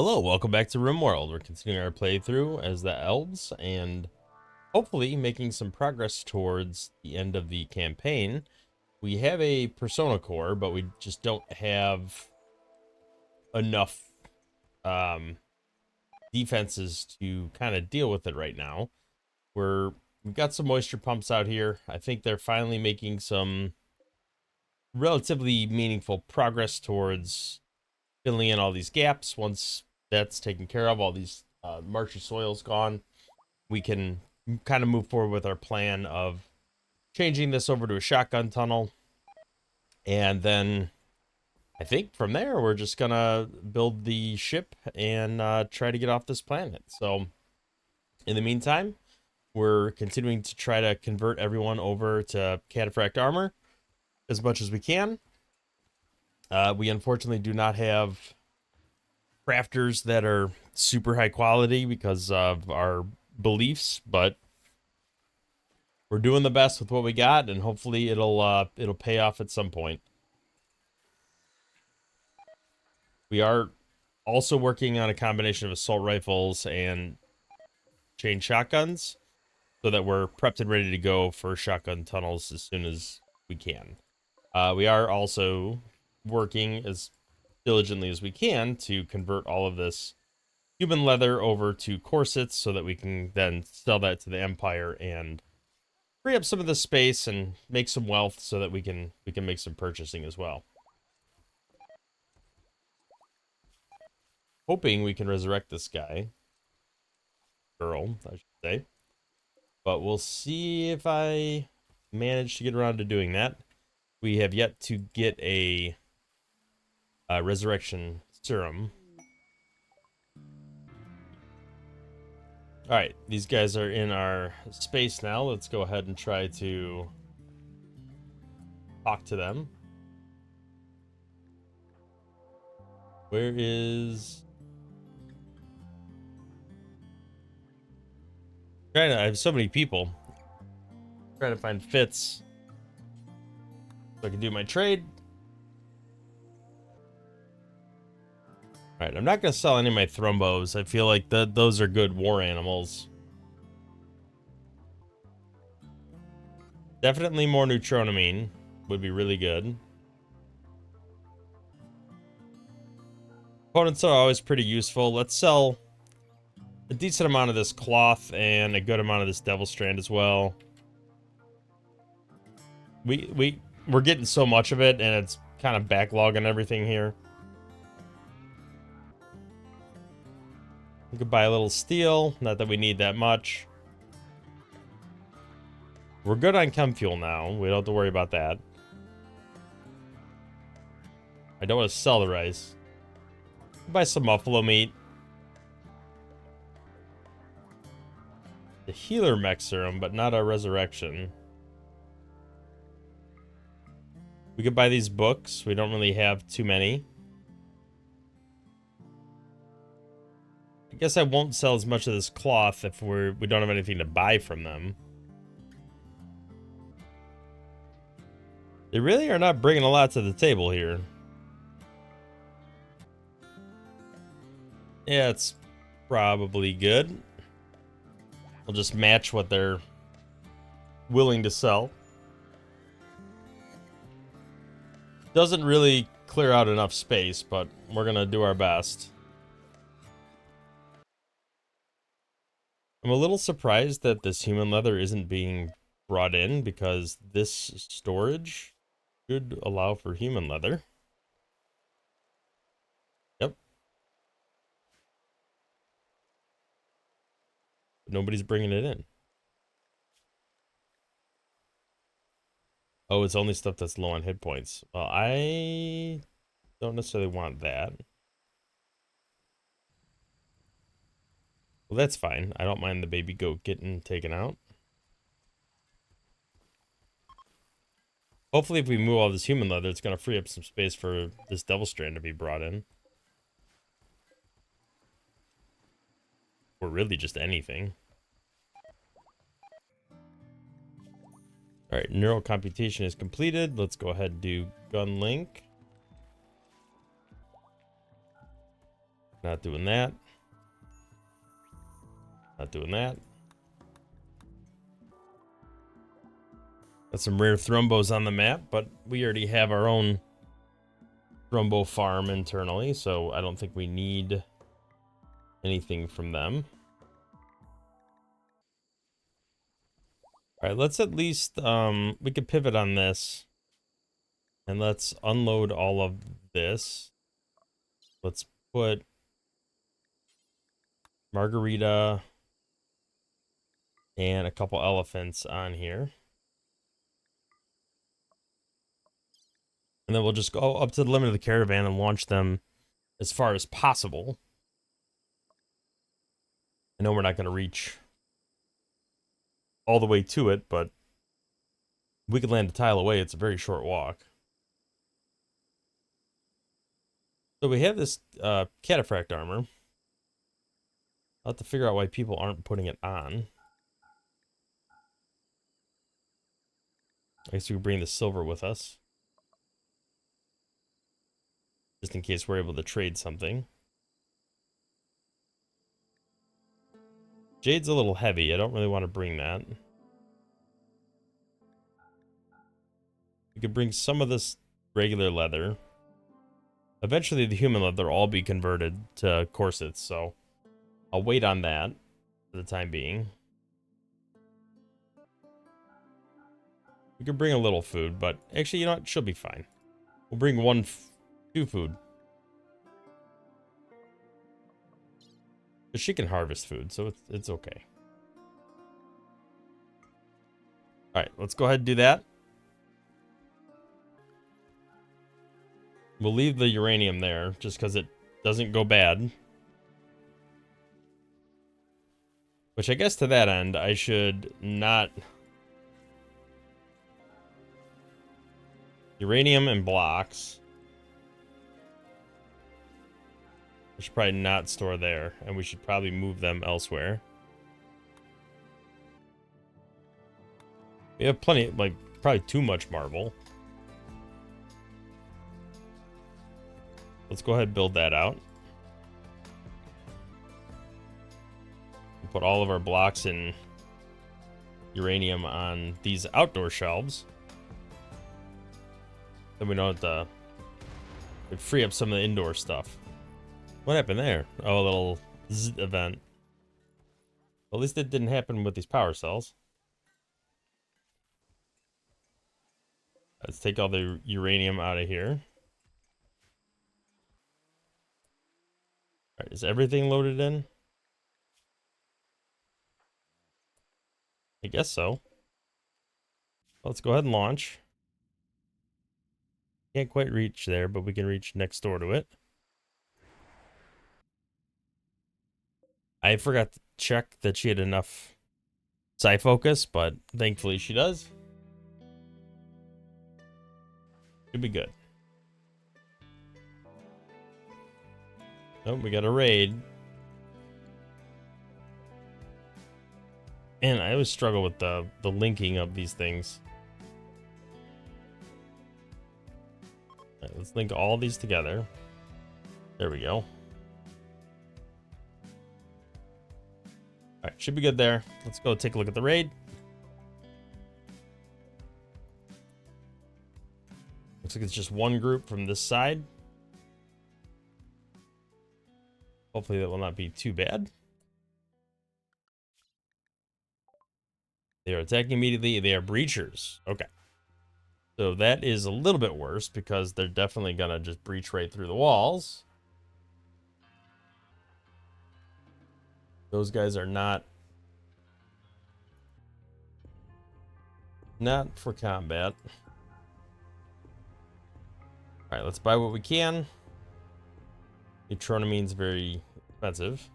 Hello, welcome back to RimWorld. We're continuing our playthrough as the Elves and hopefully making some progress towards the end of the campaign. We have a persona core, but we just don't have enough um, defenses to kind of deal with it right now. We've got some moisture pumps out here. I think they're finally making some relatively meaningful progress towards filling in all these gaps. Once that's taken care of, all these marshy soil's gone, we can kind of move forward with our plan of changing this over to a shotgun tunnel. And then I think from there, we're just going to build the ship and try to get off this planet. So in the meantime, we're continuing to try to convert everyone over to cataphract armor as much as we can. We unfortunately do not have crafters that are super high quality because of our beliefs, but we're doing the best with what we got, and hopefully it'll pay off at some point. We are also working on a combination of assault rifles and chain shotguns so that we're prepped and ready to go for shotgun tunnels as soon as we can. We are also working as diligently as we can to convert all of this human leather over to corsets so that we can then sell that to the Empire and free up some of the space and make some wealth so that we can make some purchasing as well. Hoping we can resurrect this guy. Girl, I should say. But we'll see if I manage to get around to doing that. We have yet to get a resurrection serum. Alright, these guys are in our space now. Let's go ahead and try to talk to them. Where is... I have so many people. Trying to find Fitz so I can do my trade. Alright, I'm not going to sell any of my thrombos. I feel like those are good war animals. Definitely more neutronamine would be really good. Components are always pretty useful. Let's sell a decent amount of this cloth and a good amount of this devil strand as well. We're getting so much of it, and it's kind of backlogging everything here. We could buy a little steel, not that we need that much. We're good on chem fuel now. We don't have to worry about that. I don't want to sell the rice. Buy some buffalo meat. The healer mech serum, but not a resurrection. We could buy these books. We don't really have too many. I guess I won't sell as much of this cloth if we don't have anything to buy from them. They really are not bringing a lot to the table here. Yeah, it's probably good. We'll just match what they're willing to sell. Doesn't really clear out enough space, but we're gonna do our best. I'm a little surprised that this human leather isn't being brought in because this storage should allow for human leather. Yep. But nobody's bringing it in. Oh, it's only stuff that's low on hit points. Well, I don't necessarily want that. Well, that's fine. I don't mind the baby goat getting taken out. Hopefully, if we move all this human leather, it's going to free up some space for this devil strand to be brought in. Or really just anything. Alright, neural computation is completed. Let's go ahead and do gun link. Not doing that. Not doing that. Got some rare thrombos on the map, but we already have our own thrombo farm internally, so I don't think we need anything from them. All right, let's at least, we could pivot on this. And let's unload all of this. Let's put Margarita and a couple elephants on here. And then we'll just go up to the limit of the caravan and launch them as far as possible. I know we're not going to reach all the way to it, but we could land a tile away. It's a very short walk. So we have this cataphract armor. I'll have to figure out why people aren't putting it on. I guess we could bring the silver with us, just in case we're able to trade something. Jade's a little heavy. I don't really want to bring that. We could bring some of this regular leather. Eventually, the human leather will all be converted to corsets, so I'll wait on that for the time being. We could bring a little food, but actually, you know what? She'll be fine. We'll bring two food. But she can harvest food, so it's okay. All right, let's go ahead and do that. We'll leave the uranium there, just because it doesn't go bad. Which I guess to that end, I should not... Uranium and blocks. I should probably not store there, and we should probably move them elsewhere. We have plenty, like, probably too much marble. Let's go ahead and build that out. We'll put all of our blocks and uranium on these outdoor shelves. Then we don't have to free up some of the indoor stuff. What happened there? Oh, a little event. Well, at least it didn't happen with these power cells. Let's take all the uranium out of here. All right, is everything loaded in? I guess so. Let's go ahead and launch. Can't quite reach there, but we can reach next door to it. I forgot to check that she had enough psi focus, but thankfully she does. Should be good. Oh, we got a raid. And I always struggle with the linking of these things. All right, let's link all these together. There we go. All right, should be good there. Let's go take a look at the raid. Looks like it's just one group from this side. Hopefully that will not be too bad. They are attacking immediately. They are breachers. Okay. So that is a little bit worse because they're definitely going to just breach right through the walls. Those guys are not for combat. All right, let's buy what we can. Neutronomine's very expensive.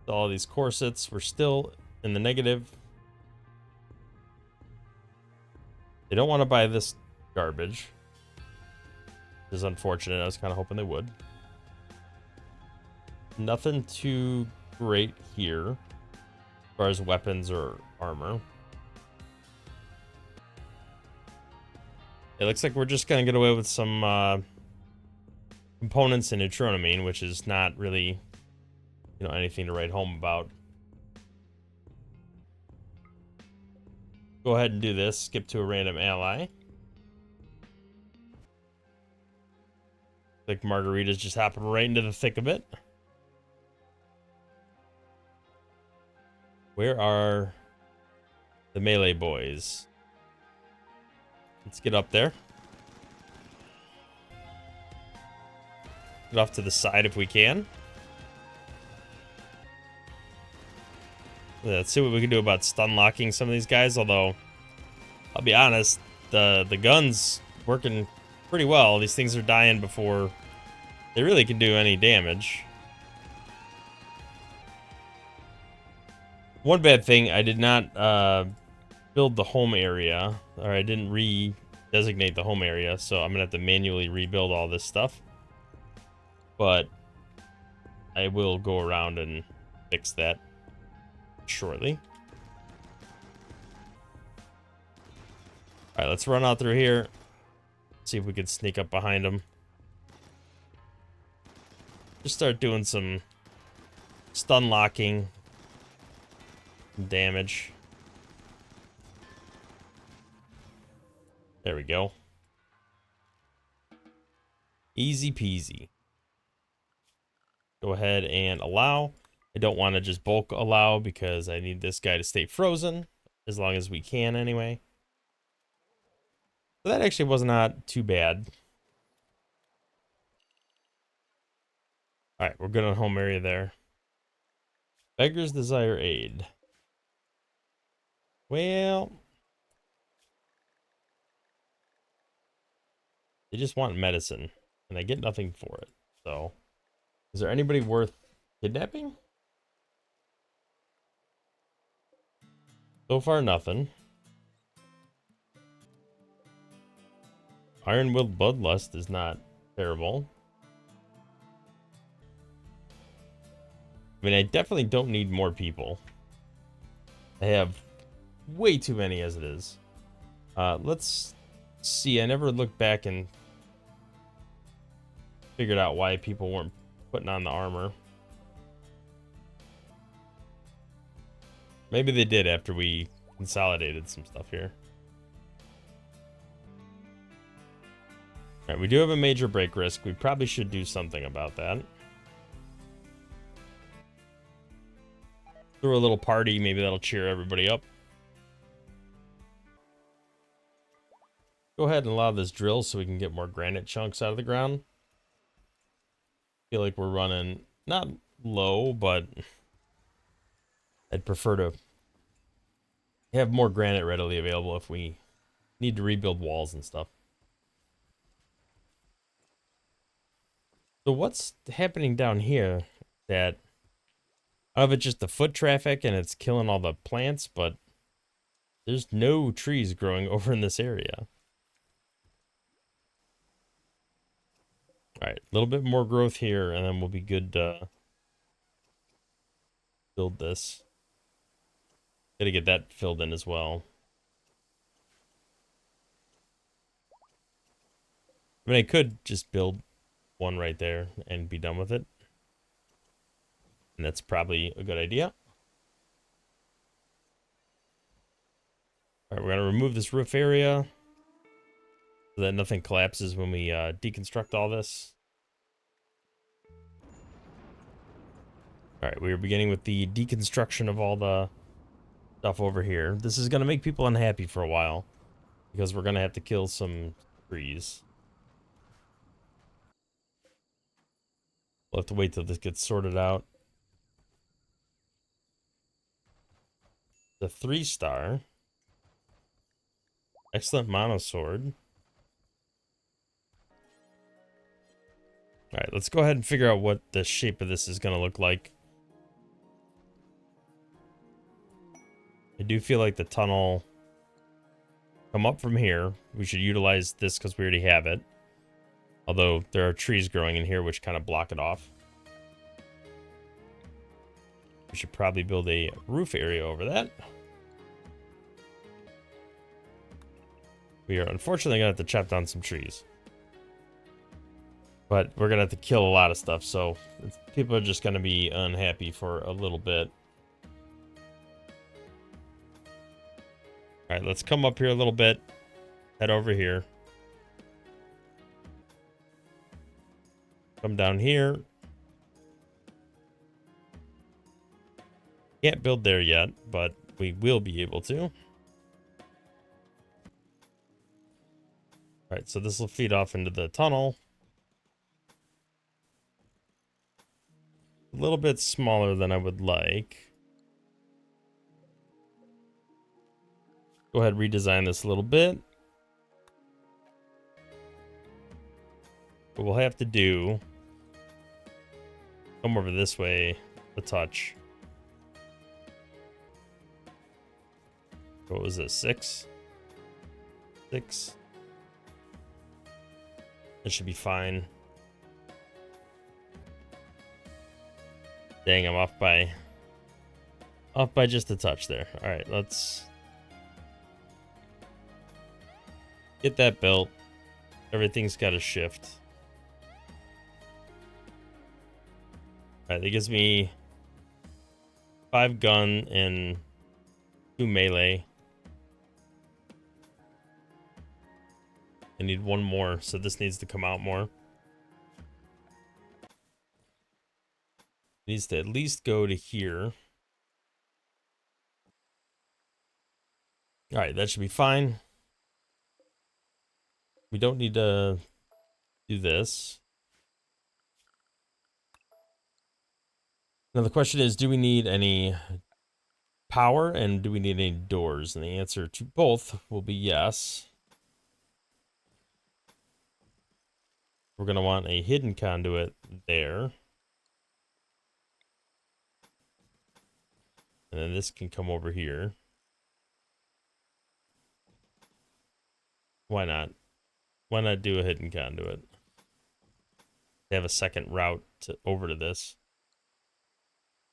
All these corsets, we're still in the negative. They don't want to buy this garbage, which is unfortunate. I was kind of hoping they would. Nothing too great here as far as weapons or armor. It looks like we're just gonna get away with some components in neutroamine, which is not really, you know, anything to write home about. Go ahead and do this. Skip to a random ally. Like Margarita's just hopping right into the thick of it. Where are the melee boys? Let's get up there. Get off to the side if we can. Let's see what we can do about stun locking some of these guys, although I'll be honest, the gun's working pretty well. These things are dying before they really can do any damage. One bad thing, I did not build the home area, or I didn't re-designate the home area, so I'm gonna have to manually rebuild all this stuff. But I will go around and fix that shortly. Alright, let's run out through here. See if we can sneak up behind them. Just start doing some stun locking damage. There we go. Easy peasy. Go ahead and allow. I don't want to just bulk allow because I need this guy to stay frozen as long as we can anyway. So that actually was not too bad. Alright, we're good on home area there. Beggars desire aid. Well, they just want medicine, and I get nothing for it. So, is there anybody worth kidnapping? So far, nothing. Iron-willed bloodlust is not terrible. I mean, I definitely don't need more people. I have way too many as it is. Let's see. I never looked back and figured out why people weren't putting on the armor. Maybe they did after we consolidated some stuff here. Alright, we do have a major break risk. We probably should do something about that. Throw a little party, maybe that'll cheer everybody up. Go ahead and allow this drill so we can get more granite chunks out of the ground. Feel like we're running not low, but I'd prefer to have more granite readily available if we need to rebuild walls and stuff. So what's happening down here that I don't know if it's just the foot traffic and it's killing all the plants, but there's no trees growing over in this area. Alright, a little bit more growth here, and then we'll be good to build this. Gotta get that filled in as well. I mean, I could just build one right there and be done with it. And that's probably a good idea. Alright, we're gonna remove this roof area so that nothing collapses when we deconstruct all this. Alright, we are beginning with the deconstruction of all the stuff over here. This is gonna make people unhappy for a while because we're gonna have to kill some trees. We'll have to wait till this gets sorted out. The 3-star. Excellent mono sword. Alright, let's go ahead and figure out what the shape of this is going to look like. I do feel like the tunnel come up from here. We should utilize this because we already have it. Although there are trees growing in here which kind of block it off. We should probably build a roof area over that. We are unfortunately going to have to chop down some trees. But we're gonna have to kill a lot of stuff, so people are just gonna be unhappy for a little bit. All right, let's come up here a little bit. Head over here. Come down here. Can't build there yet, but we will be able to. All right, so this will feed off into the tunnel. A little bit smaller than I would like. Go ahead, redesign this a little bit. What we'll have to do, come over this way a touch. What was this, 6? 6. That should be fine. Dang, I'm off by just a touch there. All right, let's get that built. Everything's got to shift. All right, that gives me 5 gun and 2 melee. I need 1 more, so this needs to come out more. It needs to at least go to here. All right, that should be fine. We don't need to do this. Now the question is, do we need any power and do we need any doors? And the answer to both will be yes. We're going to want a hidden conduit there. And then this can come over here. Why not? Why not do a hidden conduit? They have a second route over to this.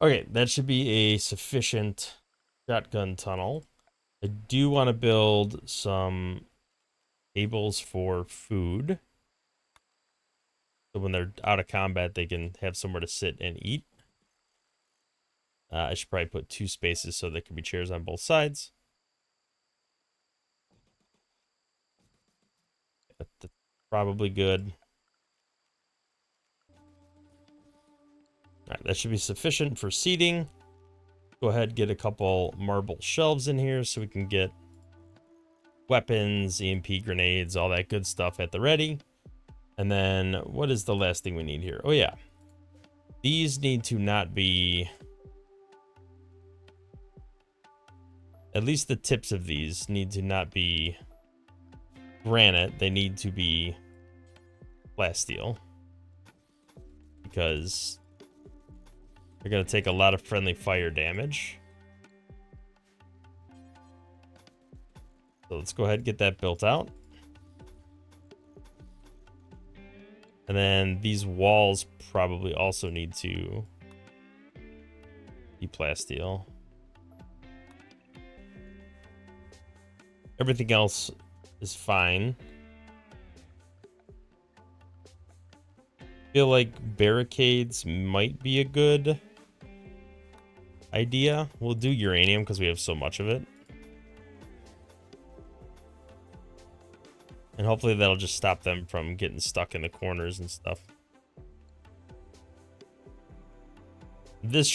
Okay, that should be a sufficient shotgun tunnel. I do want to build some tables for food. So when they're out of combat, they can have somewhere to sit and eat. I should probably put 2 spaces so there can be chairs on both sides. That's probably good. All right, that should be sufficient for seating. Go ahead, get a couple marble shelves in here so we can get weapons, EMP grenades, all that good stuff at the ready. And then what is the last thing we need here? Oh yeah, these need to not be, at least the tips of these need to not be granite. They need to be plasteel because they're going to take a lot of friendly fire damage. So let's go ahead and get that built out. And then these walls probably also need to be plasteel. Everything else is fine. Feel like barricades might be a good idea. We'll do uranium because we have so much of it. And hopefully that'll just stop them from getting stuck in the corners and stuff. This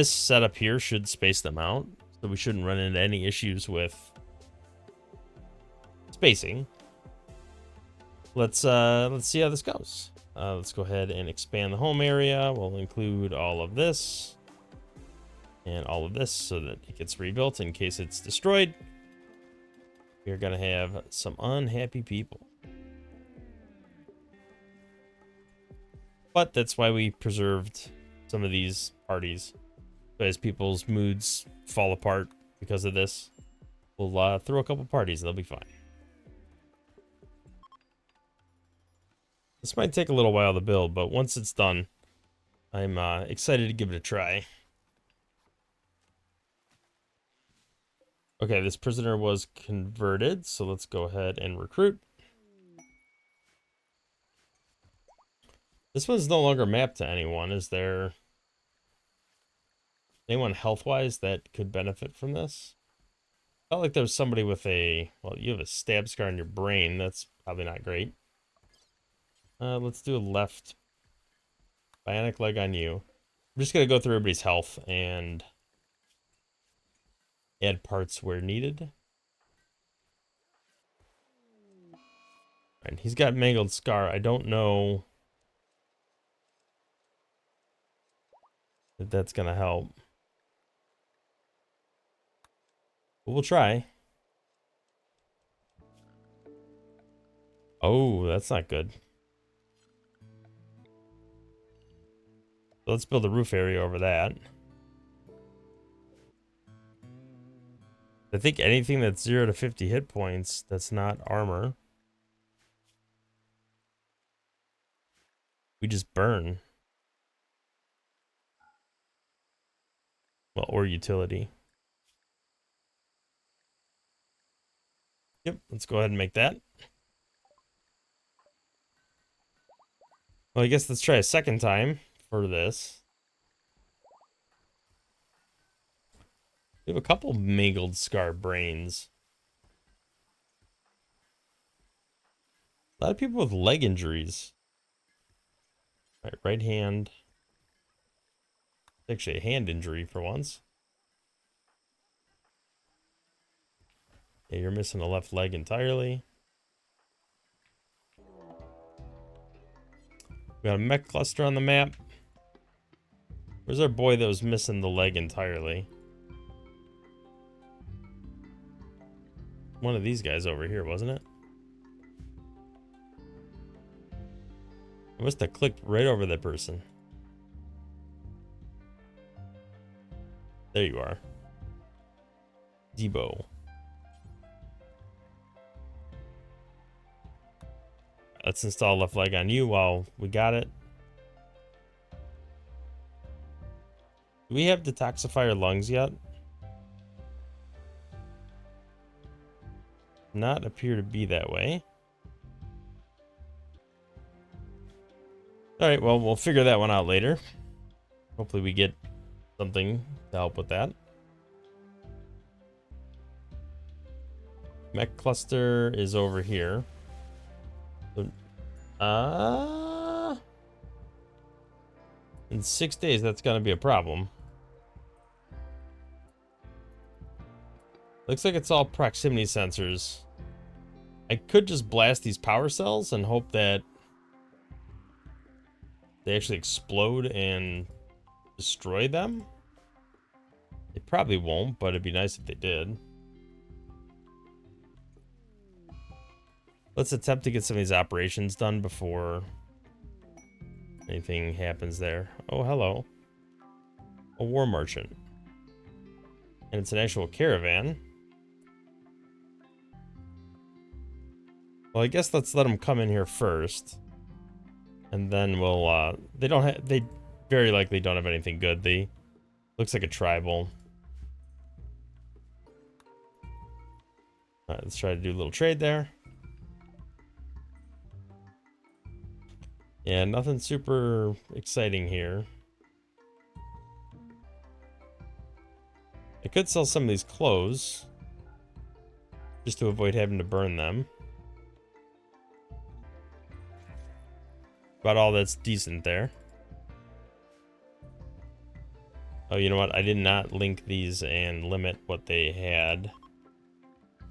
setup here should space them out, so we shouldn't run into any issues with spacing. Let's see how this goes. Let's go ahead and expand the home area. We'll include all of this and all of this so that it gets rebuilt in case it's destroyed. We're gonna have some unhappy people, but that's why we preserved some of these parties. So as people's moods fall apart because of this, we'll throw a couple parties. They'll be fine. This might take a little while to build, but once it's done, I'm excited to give it a try. Okay, this prisoner was converted, so let's go ahead and recruit. This one's no longer mapped to anyone. Is there anyone health-wise that could benefit from this? Felt like there was somebody with a, well, you have a stab scar on your brain. That's probably not great. Let's do a left bionic leg on you. I'm just gonna go through everybody's health and add parts where needed. Right, he's got mangled scar. I don't know if that's gonna help, but we'll try. Oh, that's not good. So let's build a roof area over that. I think anything that's 0 to 50 hit points that's not armor, we just burn. Well, or utility. Yep, let's go ahead and make that. Well, I guess let's try a second time for this. We have a couple mangled scar brains. A lot of people with leg injuries. All right, right hand. Actually, a hand injury for once. Yeah, you're missing a left leg entirely. We got a mech cluster on the map. Where's our boy that was missing the leg entirely? One of these guys over here, wasn't it? I must have clicked right over that person. There you are. Debo. Let's install left leg on you while we got it. Do we have detoxifier lungs yet? Not appear to be that way. Alright, well, we'll figure that one out later. Hopefully we get something to help with that. Mech cluster is over here. In 6 days, that's gonna be a problem. Looks like it's all proximity sensors. I could just blast these power cells and hope that they actually explode and destroy them. They probably won't, but it'd be nice if they did. Let's attempt to get some of these operations done before anything happens there. Oh, hello. A war merchant. And it's an actual caravan. Well, I guess let's let them come in here first. And then we'll, they very likely don't have anything good. They, looks like a tribal. Alright, let's try to do a little trade there. Yeah, nothing super exciting here. I could sell some of these clothes just to avoid having to burn them. About all that's decent there. Oh, you know what? I did not link these and limit what they had.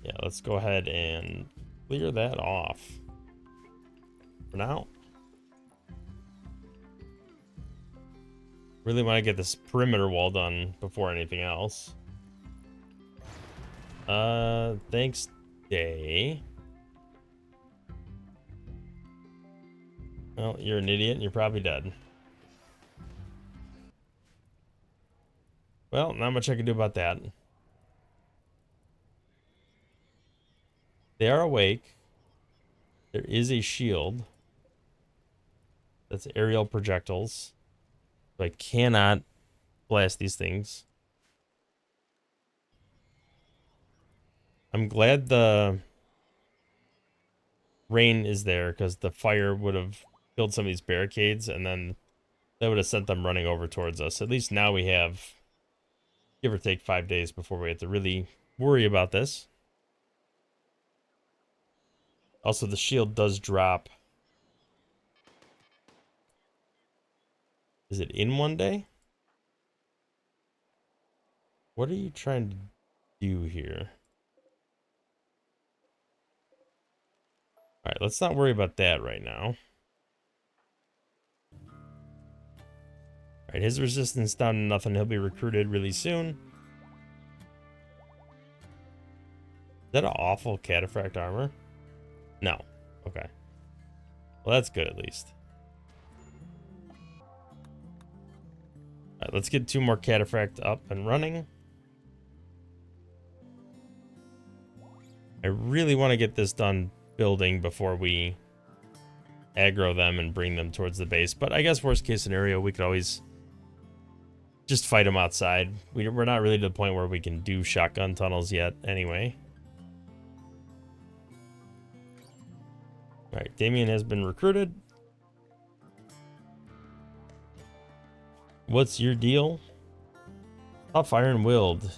Yeah, let's go ahead and clear that off for now. Really want to get this perimeter wall done before anything else. Thanks, Day. Well, you're an idiot and you're probably dead. Well, not much I can do about that. They are awake. There is a shield. That's aerial projectiles. So I cannot blast these things. I'm glad the rain is there because the fire would have killed some of these barricades, and then that would have sent them running over towards us. At least now we have, give or take, 5 days before we have to really worry about this. Also, the shield does drop. Is it in 1 day? What are you trying to do here? All right, let's not worry about that right now. All right, his resistance down to nothing. He'll be recruited really soon. Is that an awful cataphract armor? No. Okay. Well, that's good at least. All right, let's get 2 more cataphract up and running. I really want to get this done building before we aggro them and bring them towards the base. But I guess worst case scenario, we could always just fight them outside. We're not really to the point where we can do shotgun tunnels yet anyway. All right, Damien has been recruited. What's your deal? Tough iron-willed.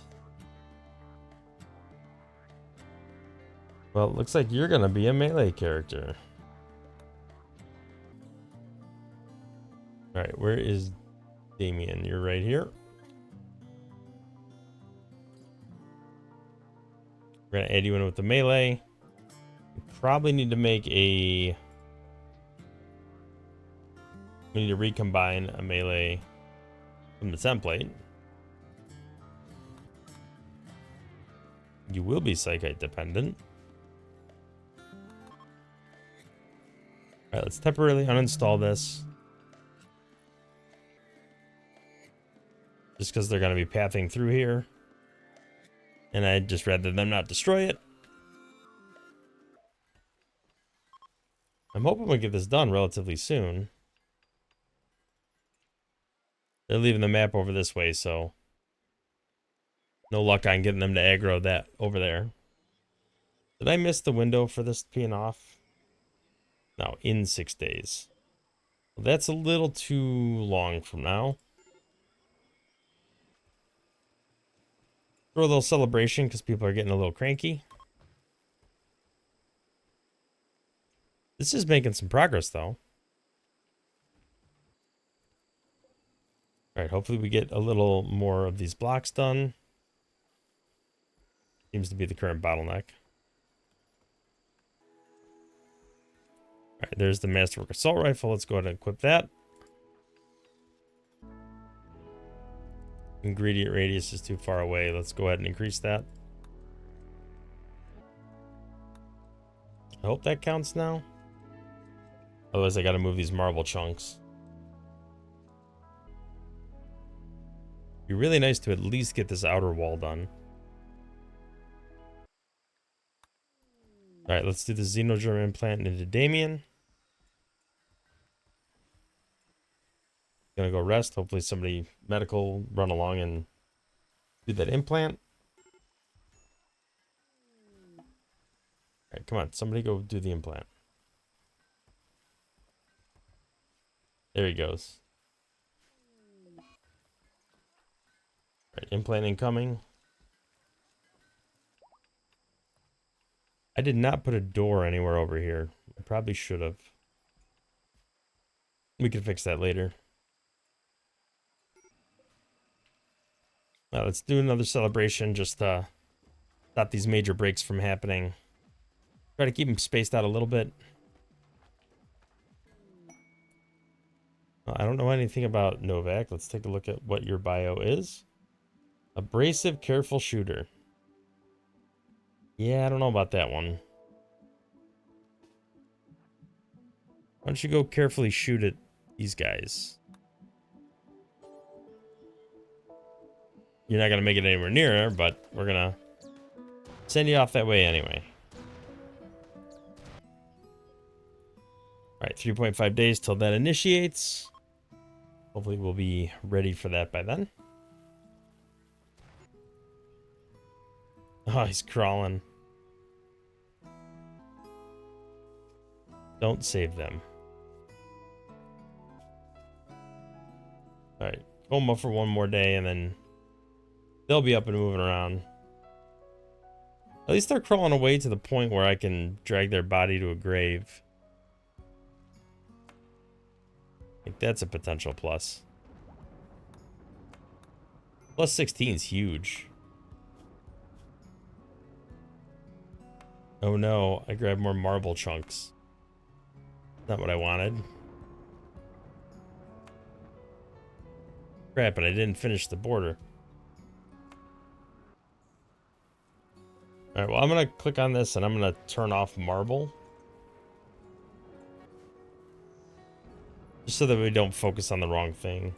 Well, it looks like you're gonna be a melee character. All right, where is Damien? You're right here. We're gonna add you in with the melee. We probably need to make a... We need to recombine a melee from the template. You will be Psychite dependent. Alright, let's temporarily uninstall this. Just because they're going to be pathing through here. And I'd just rather them not destroy it. I'm hoping we get this done relatively soon. They're leaving the map over this way, so no luck on getting them to aggro that over there. Did I miss the window for this being off? No, in 6 days. Well, that's a little too long from now. Throw a little celebration because people are getting a little cranky. This is making some progress, though. All right, hopefully we get a little more of these blocks done. Seems to be the current bottleneck. All right, there's the Masterwork Assault Rifle. Let's go ahead and equip that. Ingredient radius is too far away. Let's go ahead and increase that. I hope that counts now. Otherwise, I got to move these marble chunks. It'd be really nice to at least get this outer wall done. All right, let's do the Xenogerm implant into Damien. Gonna go rest. Hopefully somebody medical run along and do that implant. All right, come on. Somebody go do the implant. There he goes. All right, implant incoming. I did not put a door anywhere over here. I probably should have. We can fix that later. Now let's do another celebration. Just stop these major breaks from happening. Try to keep them spaced out a little bit. I don't know anything about Novak. Let's take a look at what your bio is. Abrasive, careful shooter. Yeah, I don't know about that one. Why don't you go carefully shoot at these guys? You're not going to make it anywhere near her, but we're going to send you off that way anyway. All right, 3.5 days till that initiates. Hopefully we'll be ready for that by then. Oh, he's crawling. Don't save them. All right, coma for one more day, and then they'll be up and moving around. At least they're crawling away to the point where I can drag their body to a grave. Like, that's a potential plus. Plus 16 is huge. Oh no, I grabbed more marble chunks. Not what I wanted. Crap, and I didn't finish the border. Alright, well, I'm gonna click on this and I'm gonna turn off marble. Just so that we don't focus on the wrong thing.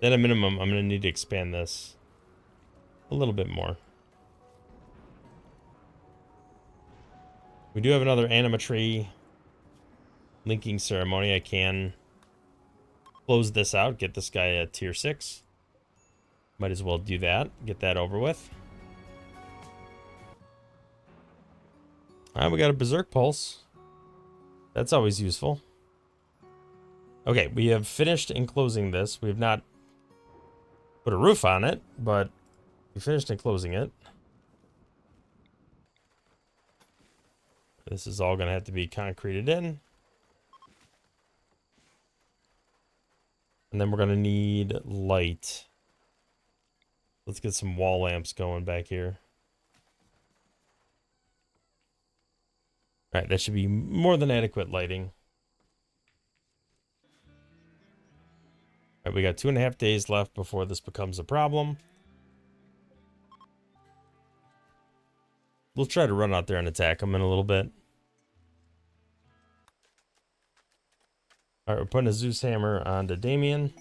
At a minimum, I'm gonna need to expand this a little bit more. We do have another animatree linking ceremony. I can close this out, get this guy at tier 6. Might as well do that, get that over with. Alright, we got a Berserk Pulse. That's always useful. Okay, we have finished enclosing this. We have not put a roof on it, but we finished enclosing it. This is all going to have to be concreted in. And then we're going to need light. Let's get some wall lamps going back here. All right, that should be more than adequate lighting. All right, we got 2.5 days left before this becomes a problem. We'll try to run out there and attack them in a little bit. All right, we're putting a Zeus hammer onto Damien.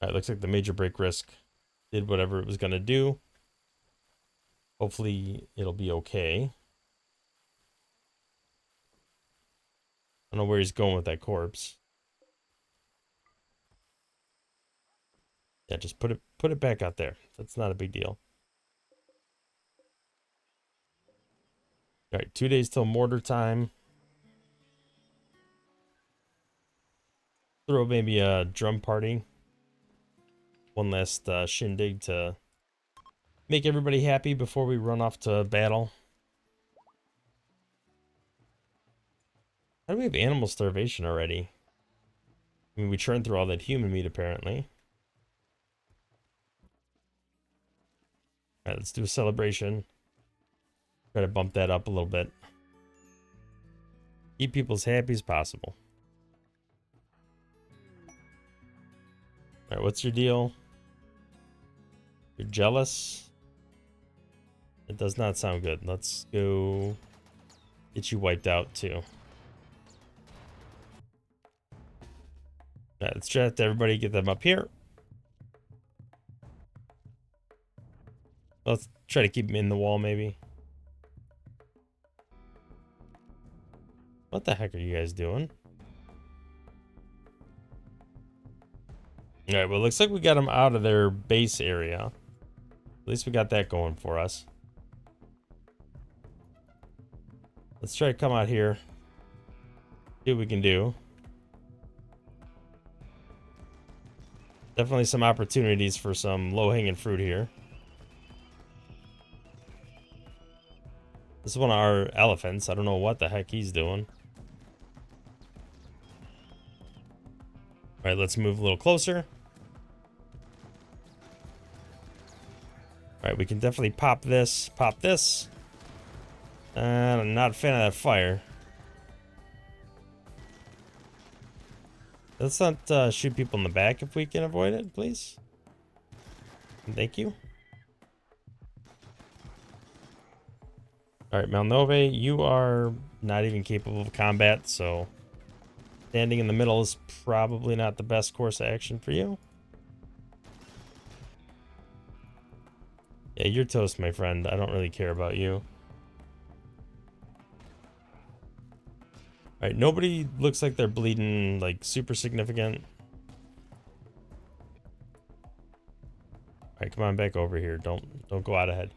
All right, looks like the major break risk did whatever it was going to do. Hopefully it'll be okay. I don't know where he's going with that corpse. Yeah, just put it back out there. That's not a big deal. All right, 2 days till mortar time. Throw maybe a drum party. One last shindig to make everybody happy before we run off to battle. How do we have animal starvation already? I mean, we churned through all that human meat apparently. All right, let's do a celebration. Try to bump that up a little bit. Keep people as happy as possible. All right, what's your deal? You're jealous? It does not sound good. Let's go get you wiped out too. All right, let's draft everybody, get them up here. Let's try to keep them in the wall maybe. What the heck are you guys doing? All right, well, it looks like we got them out of their base area. At least we got that going for us. Let's try to come out here. See what we can do. Definitely some opportunities for some low-hanging fruit here. This is one of our elephants. I don't know what the heck he's doing. All right, let's move a little closer. All right, we can definitely pop this, pop this. I'm not a fan of that fire. Let's not shoot people in the back if we can avoid it, please. Thank you. All right, Malnove, you are not even capable of combat, so standing in the middle is probably not the best course of action for you. Yeah, you're toast, my friend. I don't really care about you. All right, nobody looks like they're bleeding like super significant. All right, come on back over here. Don't go out ahead.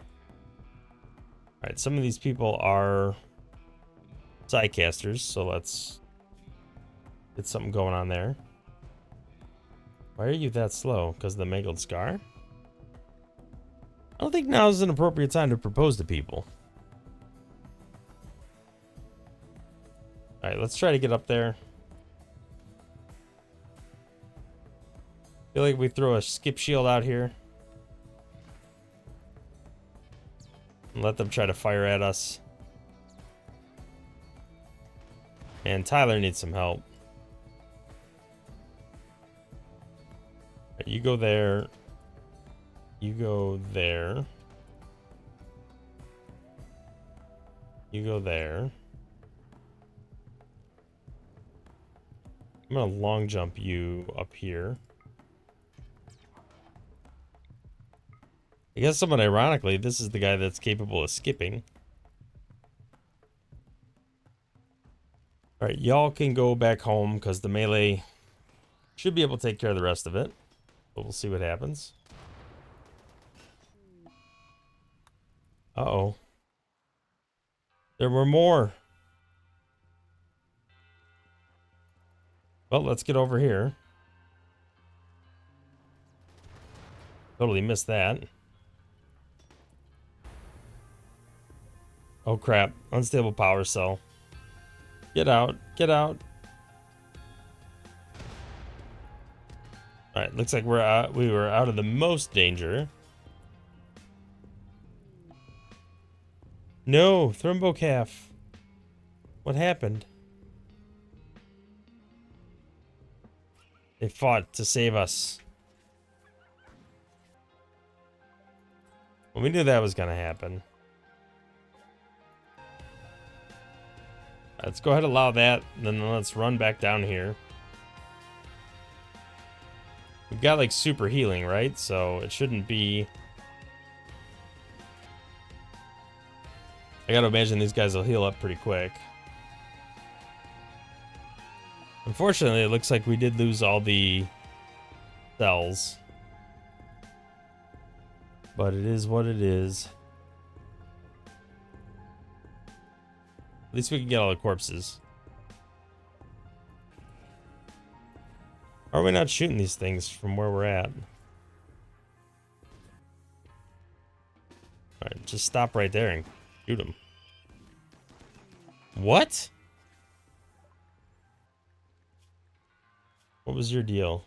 All right, some of these people are Psycasters, so let's get something going on there. Why are you that slow? Because of the mangled scar? I don't think now is an appropriate time to propose to people. Alright, let's try to get up there. Feel like we throw a skip shield out here. And let them try to fire at us. And Tyler needs some help. You go there. You go there. You go there. I'm gonna long jump you up here. I guess somewhat ironically, this is the guy that's capable of skipping. Alright, y'all can go back home because the melee should be able to take care of the rest of it. But we'll see what happens. Uh-oh. There were more. Well, let's get over here. Totally missed that. Oh crap, unstable power cell. Get out, get out. Alright, looks like we were out of the most danger. No, Thrumbocalf. What happened? They fought to save us. Well, we knew that was gonna happen. Let's go ahead and allow that, and then let's run back down here. We've got like super healing, right? So it shouldn't be... I gotta imagine these guys will heal up pretty quick. Unfortunately, it looks like we did lose all the cells. But it is what it is. At least we can get all the corpses. Are we not shooting these things from where we're at? Alright, just stop right there and shoot them. What? What was your deal?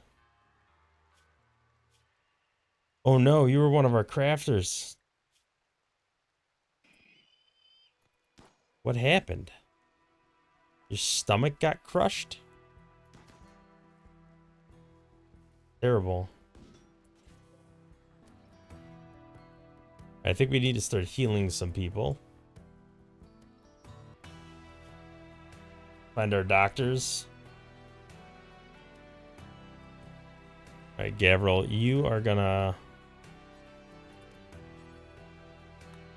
Oh no, you were one of our crafters. What happened? Your stomach got crushed? Terrible. I think we need to start healing some people. Find our doctors. Alright, Gavril, you are gonna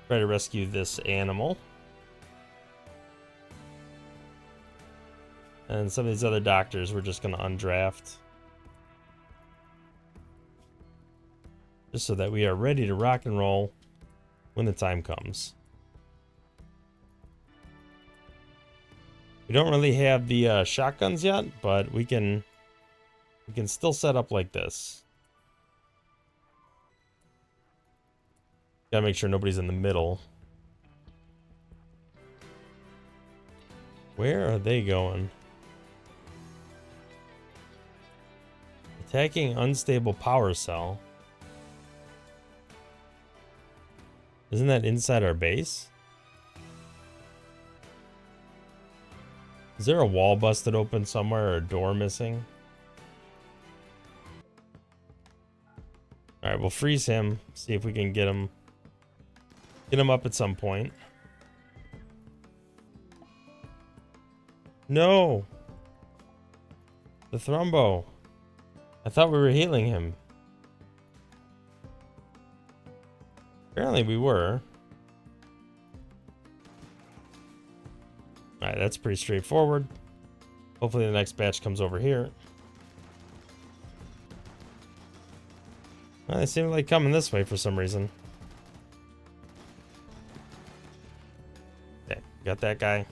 try to rescue this animal. And some of these other doctors we're just gonna undraft. Just so that we are ready to rock and roll when the time comes. We don't really have the shotguns yet, but we can still set up like this. Gotta make sure nobody's in the middle. Where are they going? Attacking unstable power cell. Isn't that inside our base? Is there a wall busted open somewhere or a door missing? Alright, we'll freeze him. See if we can get him up at some point. No! The Thrumbo. I thought we were healing him. Apparently we were. Alright, that's pretty straightforward. Hopefully the next batch comes over here. Well, they seem like coming this way for some reason. Okay, got that guy.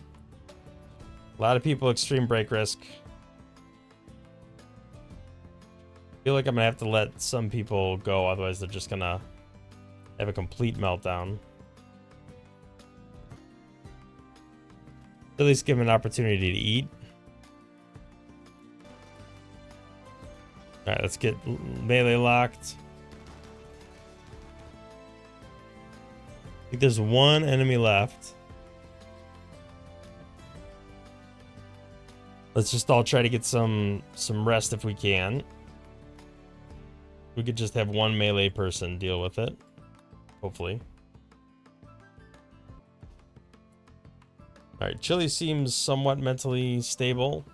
A lot of people extreme break risk. Feel like I'm gonna have to let some people go, otherwise they're just gonna have a complete meltdown. At least give them an opportunity to eat. Alright, let's get melee locked. I think there's one enemy left. Let's just all try to get some rest if we can. We could just have one melee person deal with it. Hopefully. Alright, Chili seems somewhat mentally stable.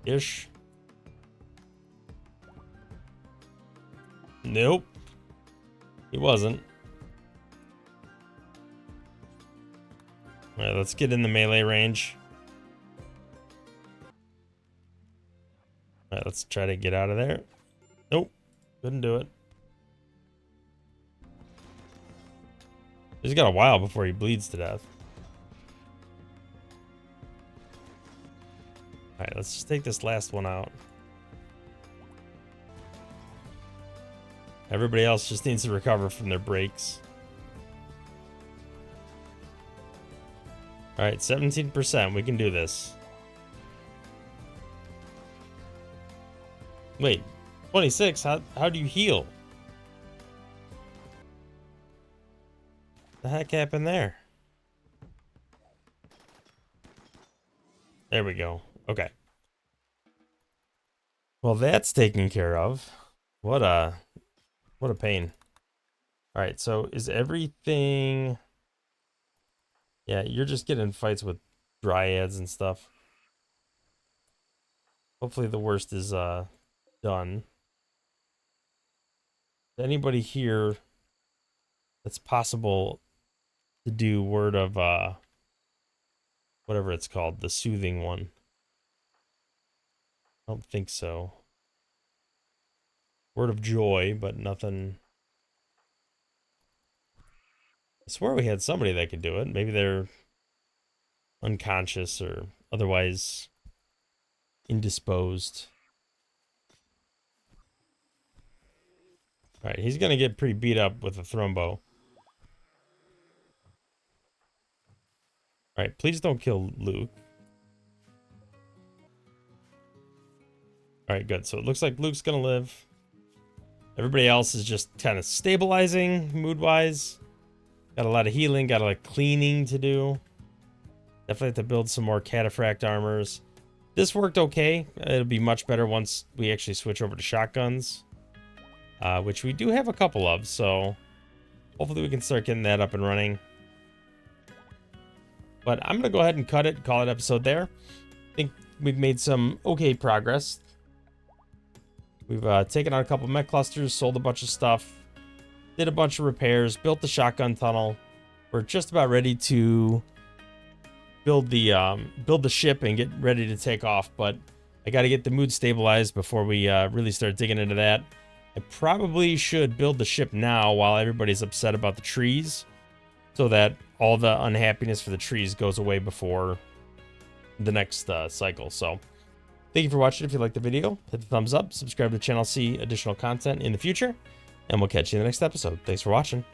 Ish. Nope. He wasn't. Alright, let's get in the melee range. Alright, let's try to get out of there. Nope. Couldn't do it. He's got a while before he bleeds to death. Alright, let's just take this last one out. Everybody else just needs to recover from their breaks. Alright, 17%. We can do this. Wait, 26? How do you heal? The heck happened there? There we go. Okay. Well, that's taken care of. What a pain. All right, so is everything... Yeah, you're just getting fights with dryads and stuff. Hopefully the worst is done. Anybody here that's possible to do word of whatever it's called, the soothing one? I don't think so. Word of joy, but nothing. I swear we had somebody that could do it. Maybe they're unconscious or otherwise indisposed. Alright, he's gonna get pretty beat up with a thrombo. Alright, please don't kill Luke. Alright, good. So it looks like Luke's gonna live. Everybody else is just kind of stabilizing mood-wise. Got a lot of healing, got a lot of cleaning to do. Definitely have to build some more cataphract armors. This worked okay. It'll be much better once we actually switch over to shotguns. Which we do have a couple of, so hopefully we can start getting that up and running. But I'm going to go ahead and cut it, call it episode there. I think we've made some okay progress. We've taken out a couple mech clusters, sold a bunch of stuff, did a bunch of repairs, built the shotgun tunnel. We're just about ready to build the ship and get ready to take off, but I got to get the mood stabilized before we really start digging into that. I probably should build the ship now while everybody's upset about the trees, so that all the unhappiness for the trees goes away before the next cycle. So thank you for watching. If you liked the video, hit the thumbs up, subscribe to the channel, see additional content in the future, and we'll catch you in the next episode. Thanks for watching.